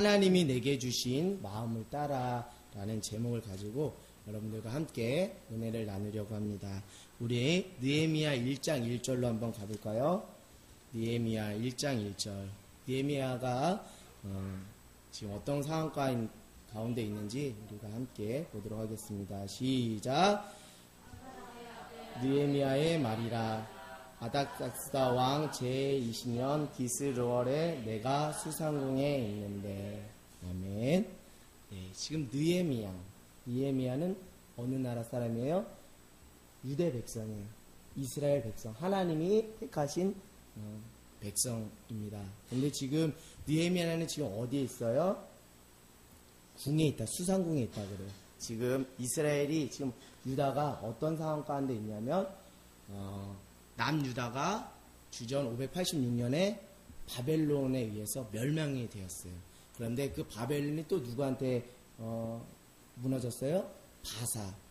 하나님이 내게 주신 마음을 따라라는 제목을 가지고 여러분들과 함께 은혜를 나누려고 합니다. 우리 느헤미야 1장 1절로 한번 가볼까요? 느헤미야 1장 1절. 느헤미야가 지금 어떤 상황 가운데 있는지 우리가 함께 보도록 하겠습니다. 시작. 느헤미야의 말이라. 아닥사스다 왕 제20년 기스르월에 내가 수상궁에 있는데. 아멘. 네, 지금 느헤미야는 어느 나라 사람이에요? 유대 백성이에요. 이스라엘 백성. 하나님이 택하신 백성입니다. 근데 지금 느헤미야는 지금 어디에 있어요? 궁에 있다. 수상궁에 있다 그래요. 지금 이스라엘이 지금 유다가 어떤 상황 가운데 있냐면 남유다가 주전 586년에 바벨론에 의해서 멸망이 되었어요. 그런데 그 바벨론이 또 누구한테 무너졌어요?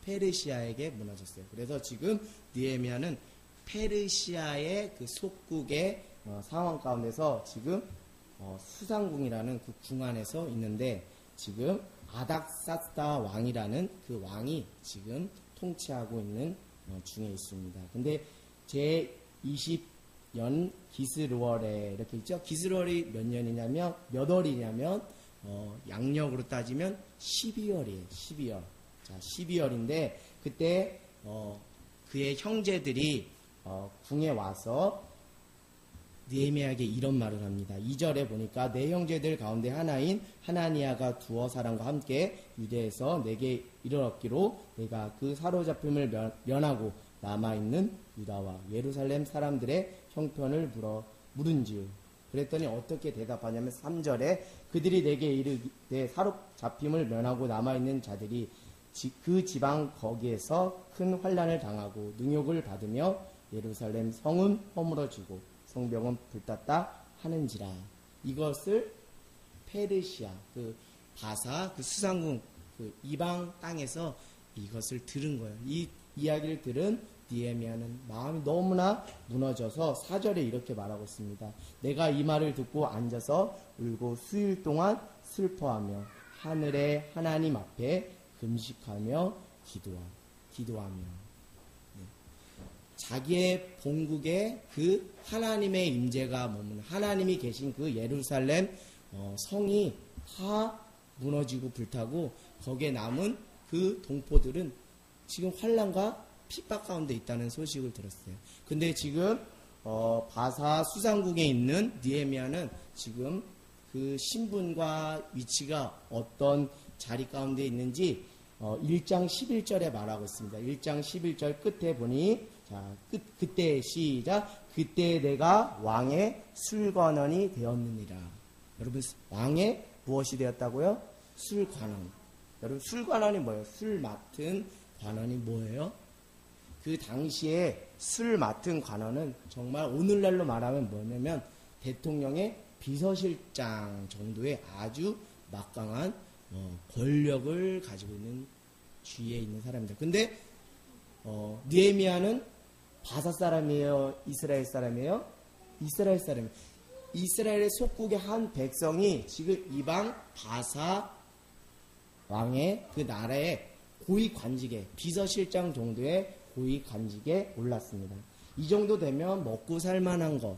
페르시아에게 무너졌어요. 그래서 지금 느헤미야는 페르시아의 그 속국의 상황 가운데서 지금 수상궁이라는 그 궁 안에서 있는데 지금 아닥사스다 왕이라는 그 왕이 지금 통치하고 있는 중에 있습니다. 근데 제20년 기스르월에 이렇게 있죠. 기스르월이 몇 월이냐면 양력으로 따지면 12월이에요. 12월. 자, 12월인데 그때 그의 형제들이 궁에 와서 느헤미야에게 이런 말을 합니다. 2절에 보니까 내 형제들 가운데 하나인 하나니야가 두어 사람과 함께 유대에서 내게 이르렀기로 내가 그 사로잡힘을 면하고 남아있는 유다와 예루살렘 사람들의 형편을 물은지요. 그랬더니 어떻게 대답하냐면 3절에 그들이 내게 이르되 사로잡힘을 면하고 남아있는 자들이 그 지방 거기에서 큰 환난을 당하고 능욕을 받으며 예루살렘 성은 허물어지고 성벽은 불탔다 하는지라. 이것을 페르시아 그 수상궁 그 이방 땅에서 이것을 들은 거예요. 이 이야기를 들은 느헤미야는 마음이 너무나 무너져서 4절에 이렇게 말하고 있습니다. 내가 이 말을 듣고 앉아서 울고 수일 동안 슬퍼하며 하늘의 하나님 앞에 금식하며 기도하며 자기의 본국에 그 하나님의 임재가 머무는 하나님이 계신 그 예루살렘 성이 다 무너지고 불타고 거기에 남은 그 동포들은 지금 환난과 핍박 가운데 있다는 소식을 들었어요. 근데 지금 바사 수상궁에 있는 느헤미야는 지금 그 신분과 위치가 어떤 자리 가운데 있는지 1장 11절에 말하고 있습니다. 1장 11절 끝에 보니 자, 그때 시작. 그때 내가 왕의 술관원이 되었느니라. 여러분 왕의 무엇이 되었다고요? 술관원. 여러분 술관원이 뭐예요? 술 맡은 관원이 뭐예요? 그 당시에 술 맡은 관원은 정말 오늘날로 말하면 뭐냐면 대통령의 비서실장 정도의 아주 막강한 권력을 가지고 있는 주위에 있는 사람입니다. 근데 느헤미야는 바사 사람이에요? 이스라엘 사람이에요? 이스라엘 사람이에요. 이스라엘의 속국의 한 백성이 지금 이방 바사 왕의 그 나라의 고위 관직에 비서실장 정도의 고위 관직에 올랐습니다. 이 정도 되면 먹고 살만한 것,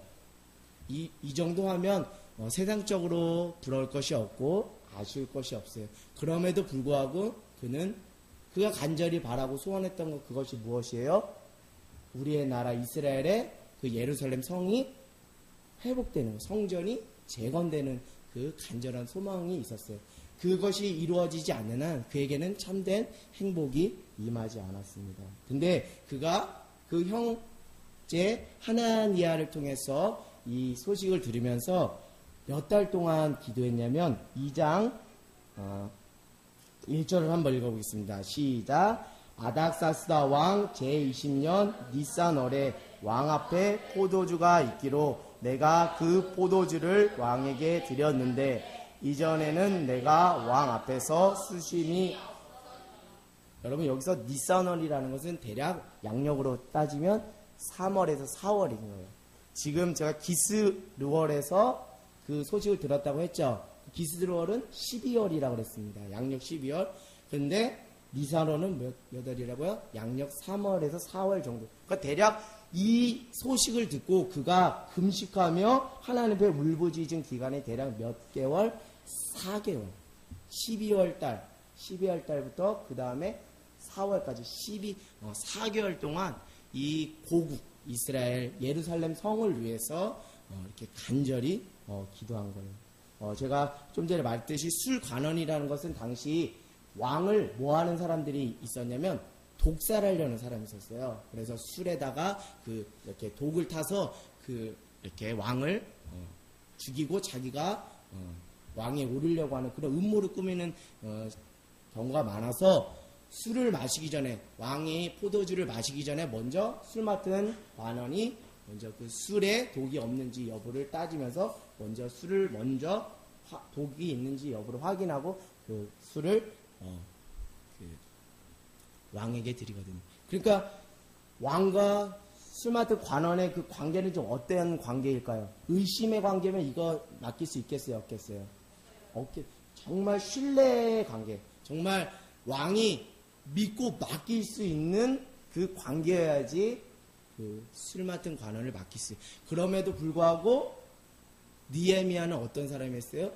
이 정도 하면 세상적으로 부러울 것이 없고 아쉬울 것이 없어요. 그럼에도 불구하고 그가 간절히 바라고 소원했던 것 그것이 무엇이에요? 우리의 나라 이스라엘의 그 예루살렘 성이 회복되는 것, 성전이 재건되는 그 간절한 소망이 있었어요. 그것이 이루어지지 않는 한 그에게는 참된 행복이 임하지 않았습니다. 근데 그가 그 형제 하나니야를 통해서 이 소식을 들으면서 몇 달 동안 기도했냐면 2장 1절을 한번 읽어보겠습니다. 시작. 아닥사스다 왕 제20년 니산월에 왕 앞에 포도주가 있기로 내가 그 포도주를 왕에게 드렸는데 이전에는 내가 왕 앞에서 수심이 여러분 여기서 니산월이라는 것은 대략 양력으로 따지면 3월에서 4월인 거예요. 지금 제가 기스르월에서 그 소식을 들었다고 했죠. 기스로월은 12월이라고 그랬습니다. 양력 12월. 그런데 니산월은 몇 월이라고요? 양력 3월에서 4월 정도. 그러니까 대략 이 소식을 듣고 그가 금식하며 하나님 앞에 울부짖은 기간이 대략 몇 개월? 4개월. 12월 달부터 그 다음에 4월까지 4개월 동안 이 고국 이스라엘 예루살렘 성을 위해서 이렇게 간절히 기도한 거예요. 제가 좀 전에 말했듯이 술관원이라는 것은 당시 왕을 뭐 하는 사람들이 있었냐면 독살하려는 사람이 있었어요. 그래서 술에다가 이렇게 독을 타서 이렇게 왕을 죽이고 자기가 왕에 오르려고 하는 그런 음모를 꾸미는 경우가 많아서 술을 마시기 전에 왕이 포도주를 마시기 전에 먼저 술 맡은 관원이 먼저 그 술에 독이 없는지 여부를 따지면서 먼저 술을 독이 있는지 여부를 확인하고 그 술을 왕에게 드리거든요. 그러니까 왕과 술 맡은 관원의 그 관계는 좀 어떤 관계일까요? 의심의 관계면 이거 맡길 수 있겠어요? 없겠어요? 정말 신뢰의 관계. 정말 왕이 믿고 맡길 수 있는 그 관계여야지 그 술 맡은 관원을 맡길 수 있어요. 그럼에도 불구하고 느헤미야는 어떤 사람이었어요?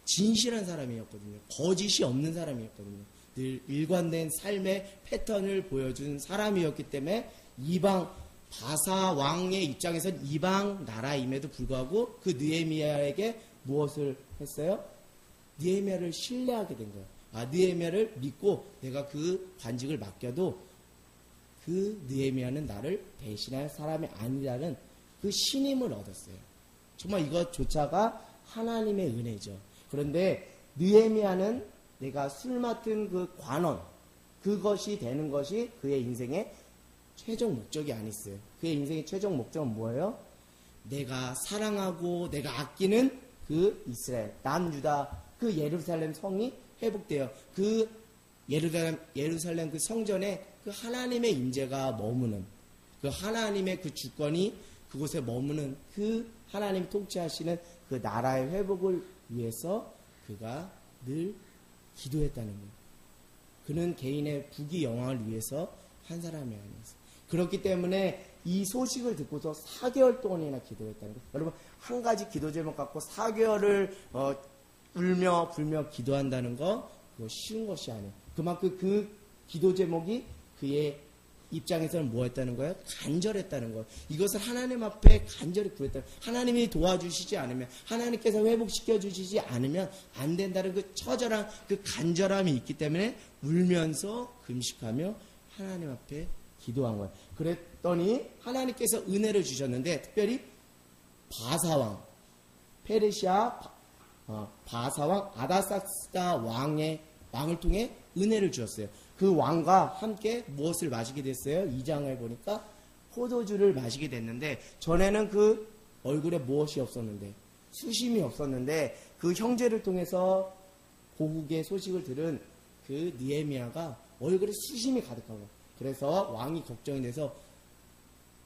진실한 사람이었거든요. 거짓이 없는 사람이었거든요. 늘 일관된 삶의 패턴을 보여준 사람이었기 때문에 이방 바사 왕의 입장에서는 이방 나라임에도 불구하고 그 느헤미야에게 무엇을 했어요? 느헤미야를 신뢰하게 된 거예요. 느헤미야를 믿고 내가 그 관직을 맡겨도 그 느헤미야는 나를 배신할 사람이 아니라는 그 신임을 얻었어요. 정말 이것조차가 하나님의 은혜죠. 그런데 느헤미야는 내가 술 맡은 그 관원, 그것이 되는 것이 그의 인생의 최종 목적이 아니었어요. 그의 인생의 최종 목적은 뭐예요? 내가 사랑하고 내가 아끼는 그 이스라엘, 남유다, 그 예루살렘 성이 회복되어 그 예루살렘 그 성전에 그 하나님의 임재가 머무는 그 하나님의 그 주권이 그곳에 머무는 그 하나님이 통치하시는 그 나라의 회복을 위해서 그가 늘 기도했다는 거예요. 그는 개인의 부귀 영광을 위해서 한 사람이 아니었어요. 그렇기 때문에 이 소식을 듣고서 4개월 동안이나 기도했다는 거예요. 여러분 한 가지 기도 제목 갖고 4개월을 울며 불며 기도한다는 거 그거 쉬운 것이 아니에요. 그만큼 그 기도 제목이 그의 입장에서는 뭐했다는 거예요? 간절했다는 거예요. 이것을 하나님 앞에 간절히 구했다. 하나님이 도와주시지 않으면 하나님께서 회복시켜 주시지 않으면 안 된다는 그 처절한 그 간절함이 있기 때문에 울면서 금식하며 하나님 앞에 기도한 거예요. 그랬더니 하나님께서 은혜를 주셨는데 특별히 바사왕 페르시아 바사왕 아다삭스다 왕을 통해 은혜를 주었어요. 그 왕과 함께 무엇을 마시게 됐어요? 2장을 보니까 포도주를 마시게 됐는데 전에는 그 얼굴에 무엇이 없었는데 수심이 없었는데 그 형제를 통해서 고국의 소식을 들은 그 느헤미야가 얼굴에 수심이 가득한 거예요. 그래서 왕이 걱정이 돼서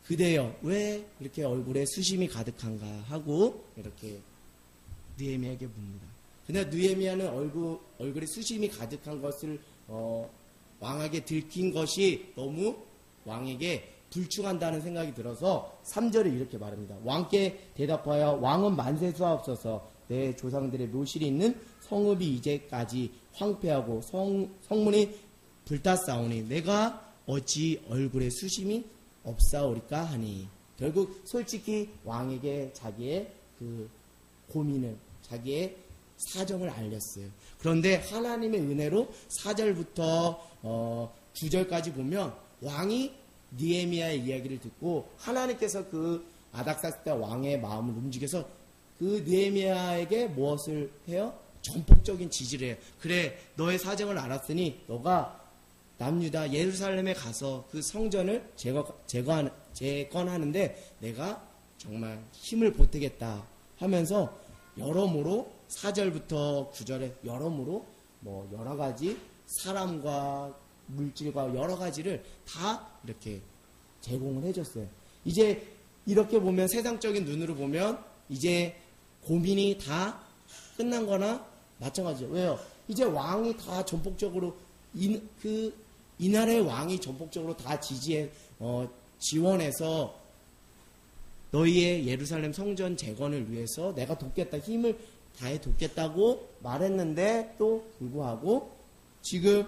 그대여 왜 이렇게 얼굴에 수심이 가득한가 하고 이렇게 느헤미야에게 묻는다. 근데 느헤미야는 얼굴에 수심이 가득한 것을 왕에게 들킨 것이 너무 왕에게 불충한다는 생각이 들어서 3절을 이렇게 말합니다. 왕께 대답하여 왕은 만세수하옵소서. 내 조상들의 묘실이 있는 성읍이 이제까지 황폐하고 성문이 불탔사오니 내가 어찌 얼굴에 수심이 없사오리까 하니. 결국 솔직히 왕에게 자기의 그 고민을 자기의 사정을 알렸어요. 그런데 하나님의 은혜로 4절부터 9절까지 보면 왕이 느헤미야의 이야기를 듣고 하나님께서 그 아닥사스다 왕의 마음을 움직여서 그 느헤미야에게 무엇을 해요? 전폭적인 지지를 해요. 그래 너의 사정을 알았으니 너가 남유다 예루살렘에 가서 그 성전을 재건하는데 내가 정말 힘을 보태겠다 하면서 여러모로 4절부터 9절에 여러모로 여러 가지 사람과 물질과 여러 가지를 다 이렇게 제공을 해줬어요. 이제 이렇게 보면 세상적인 눈으로 보면 이제 고민이 다 끝난 거나 마찬가지죠. 왜요? 이제 왕이 다 전폭적으로 이 나라의 왕이 전폭적으로 다 지원해서 너희의 예루살렘 성전 재건을 위해서 내가 돕겠다, 힘을 다해 돕겠다고 말했는데 또 불구하고 지금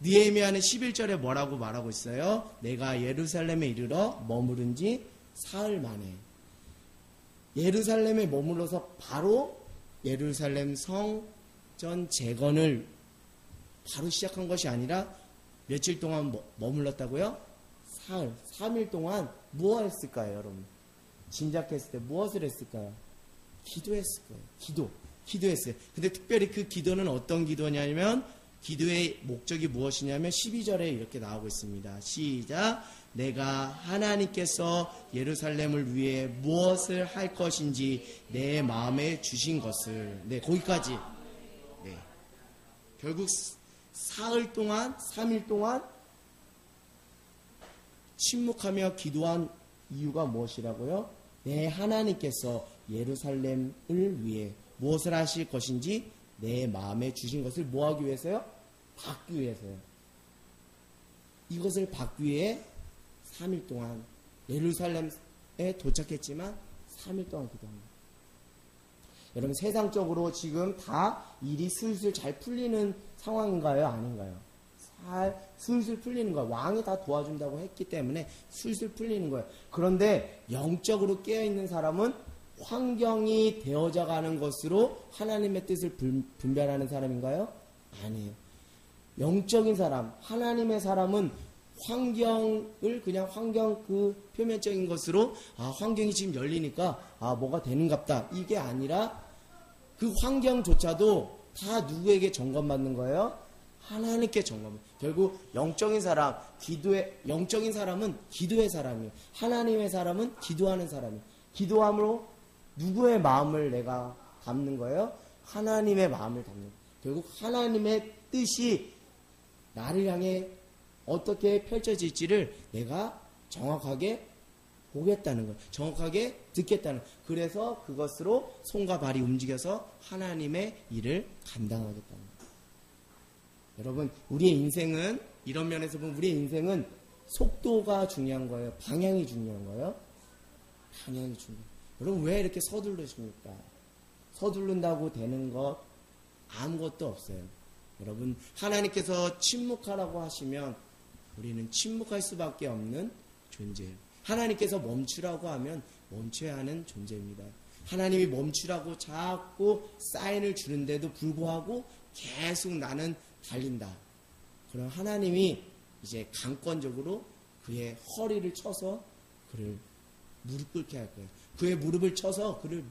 느헤미야는 11절에 뭐라고 말하고 있어요? 내가 예루살렘에 이르러 머무른 지 사흘 만에. 예루살렘에 머물러서 바로 예루살렘 성전 재건을 바로 시작한 것이 아니라 며칠 동안 머물렀다고요? 사흘, 3일 동안 무엇을 했을까요, 여러분? 짐작했을 때 무엇을 했을까요? 기도했을 거예요. 기도했어요. 근데 특별히 그 기도는 어떤 기도냐면 기도의 목적이 무엇이냐면 12절에 이렇게 나오고 있습니다. 시작. 내가 하나님께서 예루살렘을 위해 무엇을 할 것인지 내 마음에 주신 것을. 네, 거기까지. 네. 결국 사흘 동안, 3일 동안 침묵하며 기도한 이유가 무엇이라고요? 내 하나님께서 예루살렘을 위해 무엇을 하실 것인지 내 마음에 주신 것을 뭐 하기 위해서요? 받기 위해서요. 이것을 받기 위해 3일 동안 예루살렘에 도착했지만 3일 동안 기도합니다. 여러분, 세상적으로 지금 다 일이 슬슬 잘 풀리는 상황인가요? 아닌가요? 슬슬 풀리는 거예요. 왕이 다 도와준다고 했기 때문에 슬슬 풀리는 거예요. 그런데 영적으로 깨어있는 사람은 환경이 되어져 가는 것으로 하나님의 뜻을 분별하는 사람인가요? 아니에요. 영적인 사람, 하나님의 사람은 환경을 그냥 환경 그 표면적인 것으로 환경이 지금 열리니까 뭐가 되는갑다. 이게 아니라 그 환경조차도 다 누구에게 점검받는 거예요? 하나님께 점검. 결국 영적인 사람, 영적인 사람은 기도의 사람이에요. 하나님의 사람은 기도하는 사람이에요. 기도함으로 누구의 마음을 내가 담는 거예요? 하나님의 마음을 담는 거예요. 결국 하나님의 뜻이 나를 향해 어떻게 펼쳐질지를 내가 정확하게 보겠다는 거예요. 정확하게 듣겠다는 거예요. 그래서 그것으로 손과 발이 움직여서 하나님의 일을 감당하겠다는 거예요. 여러분, 우리의 인생은 이런 면에서 보면 우리의 인생은 속도가 중요한 거예요? 방향이 중요한 거예요? 방향이 중요해요. 여러분, 왜 이렇게 서두르십니까? 서두른다고 되는 것 아무것도 없어요. 여러분, 하나님께서 침묵하라고 하시면 우리는 침묵할 수밖에 없는 존재예요. 하나님께서 멈추라고 하면 멈춰야 하는 존재입니다. 하나님이 멈추라고 자꾸 사인을 주는데도 불구하고 계속 나는 달린다. 그럼 하나님이 이제 강권적으로 그의 허리를 쳐서 그를 무릎 꿇게 할 거예요. 그의 무릎을 쳐서 그를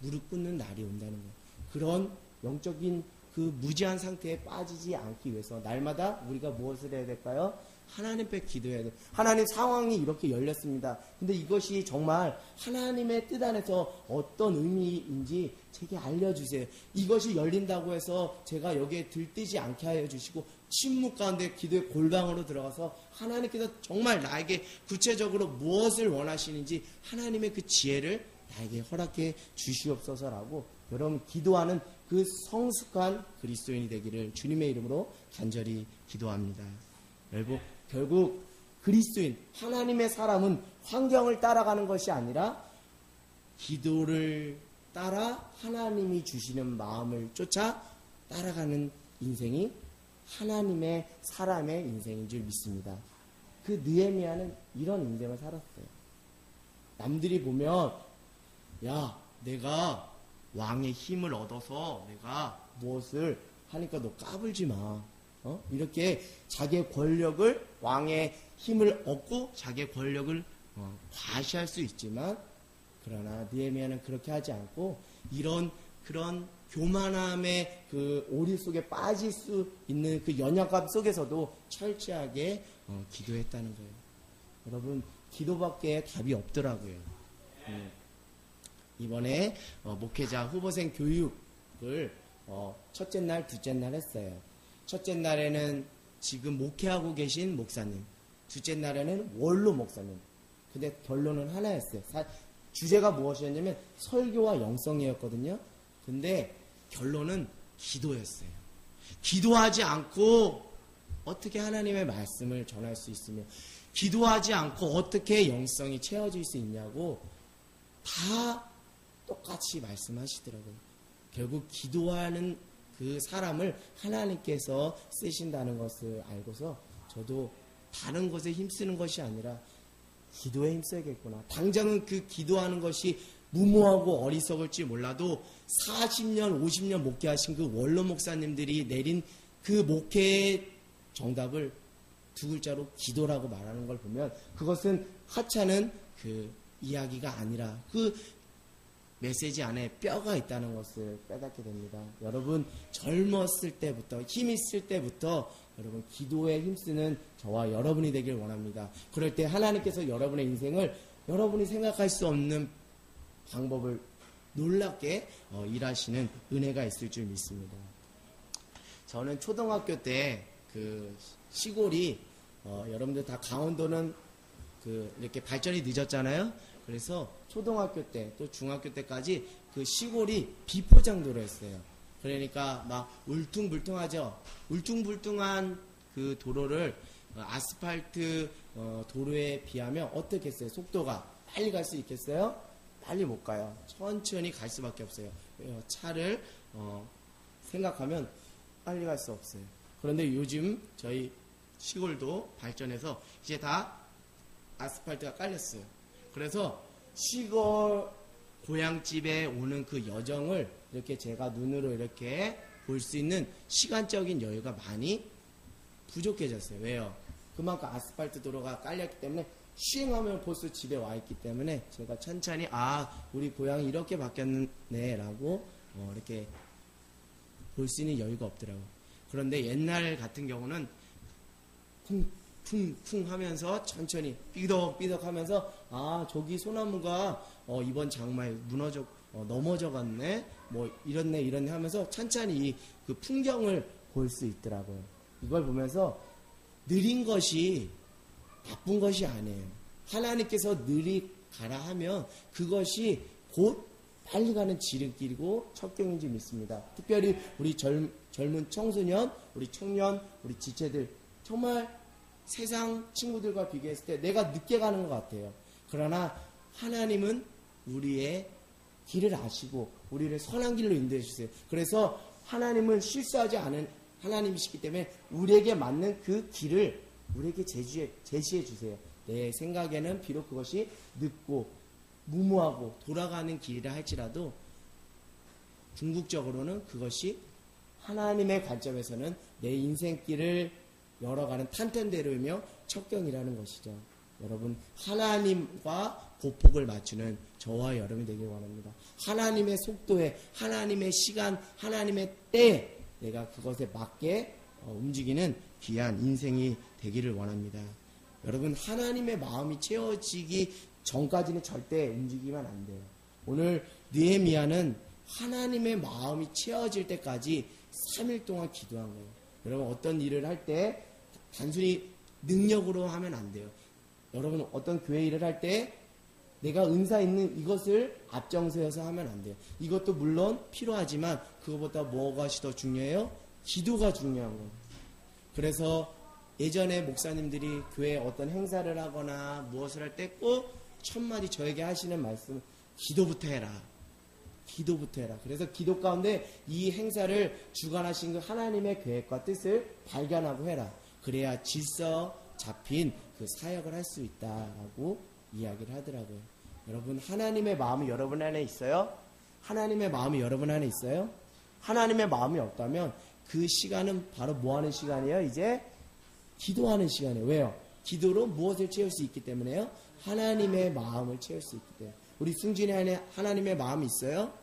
무릎 꿇는 날이 온다는 거예요. 그런 영적인 그 무지한 상태에 빠지지 않기 위해서 날마다 우리가 무엇을 해야 될까요? 하나님 앞에 기도해야 돼요. 하나님, 상황이 이렇게 열렸습니다. 근데 이것이 정말 하나님의 뜻 안에서 어떤 의미인지 제게 알려주세요. 이것이 열린다고 해서 제가 여기에 들뜨지 않게 하여 주시고 침묵 가운데 기도의 골방으로 들어가서 하나님께서 정말 나에게 구체적으로 무엇을 원하시는지 하나님의 그 지혜를 나에게 허락해 주시옵소서라고 여러분 기도하는 그 성숙한 그리스도인이 되기를 주님의 이름으로 간절히 기도합니다. 여러분, 결국 그리스도인, 하나님의 사람은 환경을 따라가는 것이 아니라 기도를 따라 하나님이 주시는 마음을 쫓아 따라가는 인생이 하나님의 사람의 인생인 줄 믿습니다. 그 느헤미야는 이런 인생을 살았어요. 남들이 보면 야, 내가 왕의 힘을 얻어서 내가 무엇을 하니까 너 까불지 마. 이렇게 자기의 권력을, 왕의 힘을 얻고 자기의 권력을 과시할 수 있지만, 그러나 느헤미야는 그렇게 하지 않고 그런 교만함의 그 오리 속에 빠질 수 있는 그 연약함 속에서도 철저하게 기도했다는 거예요. 여러분, 기도밖에 답이 없더라고요. 이번에 목회자 후보생 교육을 첫째 날, 둘째 날 했어요. 첫째 날에는 지금 목회하고 계신 목사님, 둘째 날에는 원로 목사님. 근데 결론은 하나였어요. 주제가 무엇이었냐면 설교와 영성이었거든요. 근데 결론은 기도였어요. 기도하지 않고 어떻게 하나님의 말씀을 전할 수 있으며, 기도하지 않고 어떻게 영성이 채워질 수 있냐고 다 똑같이 말씀하시더라고요. 결국 기도하는 그 사람을 하나님께서 쓰신다는 것을 알고서 저도 다른 것에 힘쓰는 것이 아니라 기도에 힘써야겠구나. 당장은 그 기도하는 것이 무모하고 어리석을지 몰라도 40년, 50년 목회하신 그 원로 목사님들이 내린 그 목회의 정답을 두 글자로 기도라고 말하는 걸 보면 그것은 하찮은 그 이야기가 아니라 그 메시지 안에 뼈가 있다는 것을 깨닫게 됩니다. 여러분 젊었을 때부터, 힘 있을 때부터 여러분 기도에 힘쓰는 저와 여러분이 되길 원합니다. 그럴 때 하나님께서 여러분의 인생을 여러분이 생각할 수 없는 방법을 놀랍게 일하시는 은혜가 있을 줄 믿습니다. 저는 초등학교 때 그 시골이 여러분들 다 강원도는 그 이렇게 발전이 늦었잖아요. 그래서 초등학교 때 또 중학교 때까지 그 시골이 비포장도로였어요. 그러니까 막 울퉁불퉁하죠. 울퉁불퉁한 그 도로를 아스팔트 도로에 비하면 어떻겠어요? 속도가 빨리 갈 수 있겠어요? 빨리 못 가요. 천천히 갈 수밖에 없어요. 차를 생각하면 빨리 갈 수 없어요. 그런데 요즘 저희 시골도 발전해서 이제 다 아스팔트가 깔렸어요. 그래서 시골 고향집에 오는 그 여정을 이렇게 제가 눈으로 이렇게 볼 수 있는 시간적인 여유가 많이 부족해졌어요. 왜요? 그만큼 아스팔트 도로가 깔렸기 때문에 슈잉하면 벌써 집에 와 있기 때문에 제가 천천히 우리 고향이 이렇게 바뀌었네 라고 이렇게 볼 수 있는 여유가 없더라고요. 그런데 옛날 같은 경우는 쿵쿵쿵 하면서 천천히 삐덕삐덕 하면서 저기 소나무가 이번 장마에 넘어져 갔네 뭐 이렇네 하면서 천천히 그 풍경을 볼 수 있더라고요. 이걸 보면서 느린 것이 나쁜 것이 아니에요. 하나님께서 느리 가라 하면 그것이 곧 빨리 가는 지름길이고 첩경인 줄 믿습니다. 특별히 우리 젊은 청소년, 우리 청년, 우리 지체들 정말 세상 친구들과 비교했을 때 내가 늦게 가는 것 같아요. 그러나 하나님은 우리의 길을 아시고 우리를 선한 길로 인도해 주세요. 그래서 하나님은 실수하지 않은 하나님이시기 때문에 우리에게 맞는 그 길을 우리에게 제시해 주세요. 내 생각에는 비록 그것이 늦고 무모하고 돌아가는 길이라 할지라도 궁극적으로는 그것이 하나님의 관점에서는 내 인생길을 열어가는 탄탄대로이며 첩경이라는 것이죠. 여러분 하나님과 보폭을 맞추는 저와 여러분이 되길 원합니다. 하나님의 속도에, 하나님의 시간, 하나님의 때에 내가 그것에 맞게 움직이는 귀한 인생이 되기를 원합니다. 여러분 하나님의 마음이 채워지기 전까지는 절대 움직이면 안 돼요. 오늘 느헤미야는 하나님의 마음이 채워질 때까지 3일 동안 기도한 거예요. 여러분 어떤 일을 할 때 단순히 능력으로 하면 안 돼요. 여러분 어떤 교회 일을 할 때 내가 은사 있는 이것을 앞장서서 하면 안 돼요. 이것도 물론 필요하지만 그것보다 무엇이 더 중요해요? 기도가 중요한 거예요. 그래서 예전에 목사님들이 교회에 어떤 행사를 하거나 무엇을 할 때 꼭 첫마디 저에게 하시는 말씀, 기도부터 해라. 기도부터 해라. 그래서 기도 가운데 이 행사를 주관하신 그 하나님의 계획과 뜻을 발견하고 해라. 그래야 질서 잡힌 그 사역을 할 수 있다라고 이야기를 하더라고요. 여러분 하나님의 마음이 여러분 안에 있어요? 하나님의 마음이 여러분 안에 있어요? 하나님의 마음이 없다면 그 시간은 바로 뭐 하는 시간이에요? 이제 기도하는 시간이에요. 왜요? 기도로 무엇을 채울 수 있기 때문에요? 하나님의 마음을 채울 수 있기 때문에. 우리 승진이 안에 하나님의 마음이 있어요?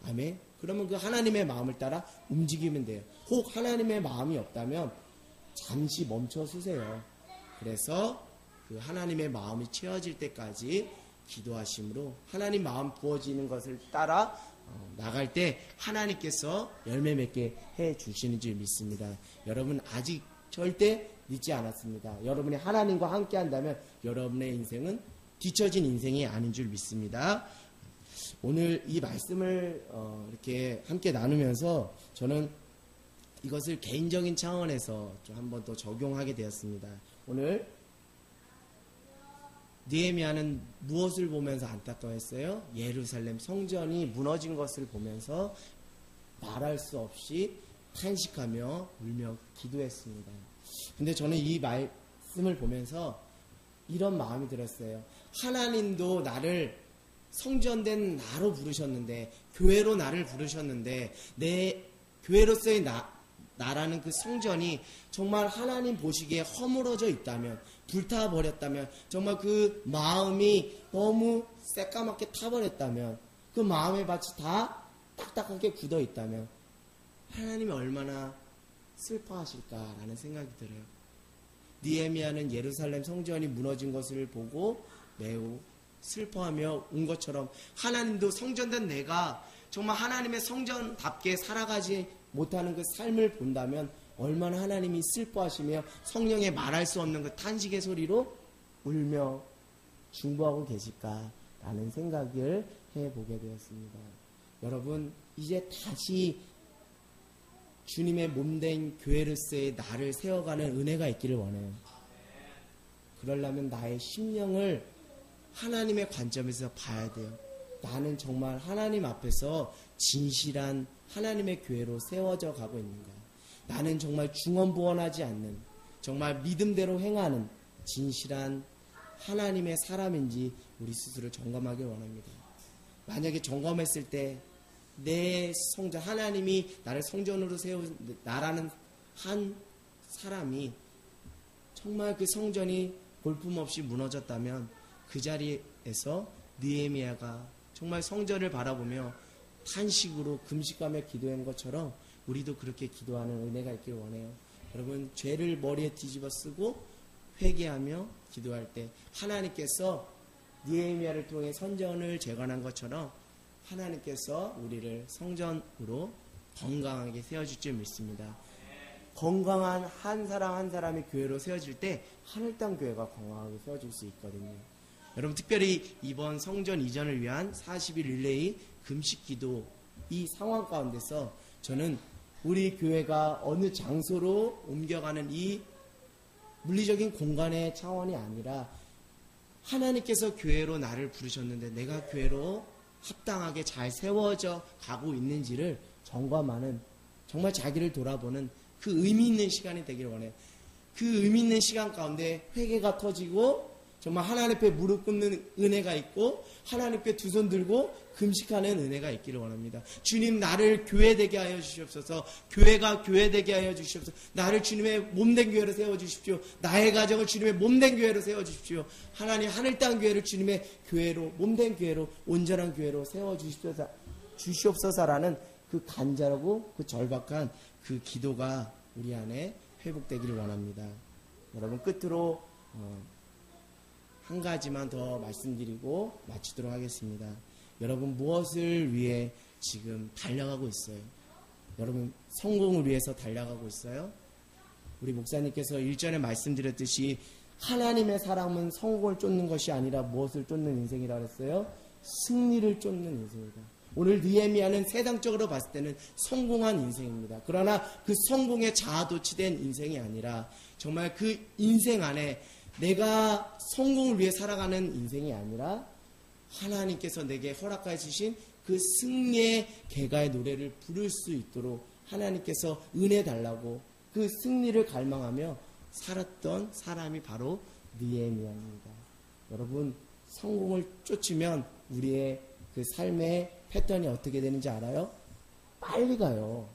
아멘. 그러면 그 하나님의 마음을 따라 움직이면 돼요. 혹 하나님의 마음이 없다면 잠시 멈춰 서세요. 그래서 그 하나님의 마음이 채워질 때까지 기도하심으로 하나님 마음 부어지는 것을 따라 나갈 때 하나님께서 열매 맺게 해 주시는 줄 믿습니다. 여러분 아직 절대 늦지 않았습니다. 여러분이 하나님과 함께 한다면 여러분의 인생은 뒤처진 인생이 아닌 줄 믿습니다. 오늘 이 말씀을 이렇게 함께 나누면서 저는 이것을 개인적인 차원에서 좀 한번 더 적용하게 되었습니다. 오늘 느헤미야는 무엇을 보면서 안타까워했어요? 예루살렘 성전이 무너진 것을 보면서 말할 수 없이 탄식하며 울며 기도했습니다. 근데 저는 이 말씀을 보면서 이런 마음이 들었어요. 하나님도 나를 성전된 나로 부르셨는데, 교회로 나를 부르셨는데, 내 교회로서의 나라는 그 성전이 정말 하나님 보시기에 허물어져 있다면, 불타버렸다면, 정말 그 마음이 너무 새까맣게 타버렸다면, 그 마음의 밭이 다 딱딱하게 굳어 있다면 하나님이 얼마나 슬퍼하실까라는 생각이 들어요. 느헤미야는 예루살렘 성전이 무너진 것을 보고 매우 슬퍼하며 온 것처럼 하나님도 성전된 내가 정말 하나님의 성전답게 살아가지 못하는 그 삶을 본다면 얼마나 하나님이 슬퍼하시며 성령의 말할 수 없는 그 탄식의 소리로 울며 중보하고 계실까라는 생각을 해보게 되었습니다. 여러분, 이제 다시 주님의 몸된 교회로서의 나를 세워가는 은혜가 있기를 원해요. 그러려면 나의 심령을 하나님의 관점에서 봐야 돼요. 나는 정말 하나님 앞에서 진실한 하나님의 교회로 세워져 가고 있는가? 나는 정말 중언부언하지 않는, 정말 믿음대로 행하는 진실한 하나님의 사람인지 우리 스스로 점검하길 원합니다. 만약에 점검했을 때 내 성전, 하나님이 나를 성전으로 세운 나라는 한 사람이 정말 그 성전이 볼품없이 무너졌다면 그 자리에서 느헤미야가 정말 성전을 바라보며 탄식으로 금식하며 기도한 것처럼 우리도 그렇게 기도하는 은혜가 있길 원해요. 여러분, 죄를 머리에 뒤집어 쓰고 회개하며 기도할 때 하나님께서 느헤미야를 통해 성전을 재건한 것처럼 하나님께서 우리를 성전으로 건강하게 세워줄 줄 믿습니다. 건강한 한 사람 한 사람이 교회로 세워질 때 하늘 땅 교회가 건강하게 세워질 수 있거든요. 여러분, 특별히 이번 성전 이전을 위한 40일 릴레이 금식 기도 이 상황 가운데서 저는 우리 교회가 어느 장소로 옮겨가는 이 물리적인 공간의 차원이 아니라 하나님께서 교회로 나를 부르셨는데 내가 교회로 합당하게 잘 세워져 가고 있는지를 점검하는, 정말 자기를 돌아보는 그 의미 있는 시간이 되길 원해요. 그 의미 있는 시간 가운데 회개가 터지고 정말 하나님 앞에 무릎 꿇는 은혜가 있고 하나님께 두 손 들고 금식하는 은혜가 있기를 원합니다. 주님, 나를 교회되게 하여 주시옵소서. 교회가 교회되게 하여 주시옵소서. 나를 주님의 몸된 교회로 세워주십시오. 나의 가정을 주님의 몸된 교회로 세워주십시오. 하나님, 하늘 땅 교회를 주님의 교회로, 몸된 교회로, 온전한 교회로 세워주시옵소서라는 그 간절하고 그 절박한 그 기도가 우리 안에 회복되기를 원합니다. 여러분, 끝으로 한 가지만 더 말씀드리고 마치도록 하겠습니다. 여러분, 무엇을 위해 지금 달려가고 있어요? 여러분, 성공을 위해서 달려가고 있어요? 우리 목사님께서 일전에 말씀드렸듯이 하나님의 사람은 성공을 쫓는 것이 아니라 무엇을 쫓는 인생이라고 했어요? 승리를 쫓는 인생이다. 오늘 느헤미야는 세상적으로 봤을 때는 성공한 인생입니다. 그러나 그 성공에 자아도취된 인생이 아니라 정말 그 인생 안에 내가 성공을 위해 살아가는 인생이 아니라 하나님께서 내게 허락해 주신 그 승리의 개가의 노래를 부를 수 있도록 하나님께서 은혜 달라고 그 승리를 갈망하며 살았던 사람이 바로 느헤미야입니다. 여러분, 성공을 쫓으면 우리의 그 삶의 패턴이 어떻게 되는지 알아요? 빨리 가요.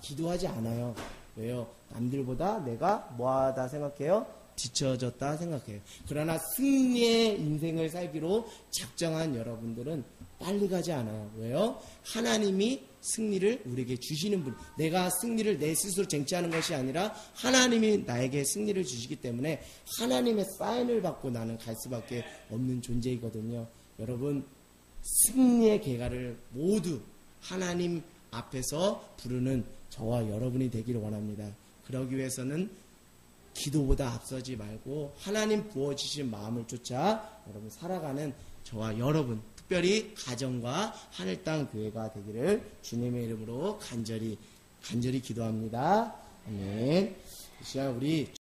기도하지 않아요. 왜요? 남들보다 내가 뭐하다 생각해요? 뒤처졌다 생각해요. 그러나 승리의 인생을 살기로 작정한 여러분들은 빨리 가지 않아요. 왜요? 하나님이 승리를 우리에게 주시는 분. 내가 승리를 내 스스로 쟁취하는 것이 아니라 하나님이 나에게 승리를 주시기 때문에 하나님의 사인을 받고 나는 갈 수밖에 없는 존재이거든요. 여러분, 승리의 계가를 모두 하나님 앞에서 부르는 저와 여러분이 되기를 원합니다. 그러기 위해서는 기도보다 앞서지 말고 하나님 부어주신 마음을 쫓아 여러분 살아가는 저와 여러분, 특별히 특별히 가정과 하늘 땅 교회가 되기를 주님의 이름으로 간절히 기도합니다. 아멘. 이 시간 우리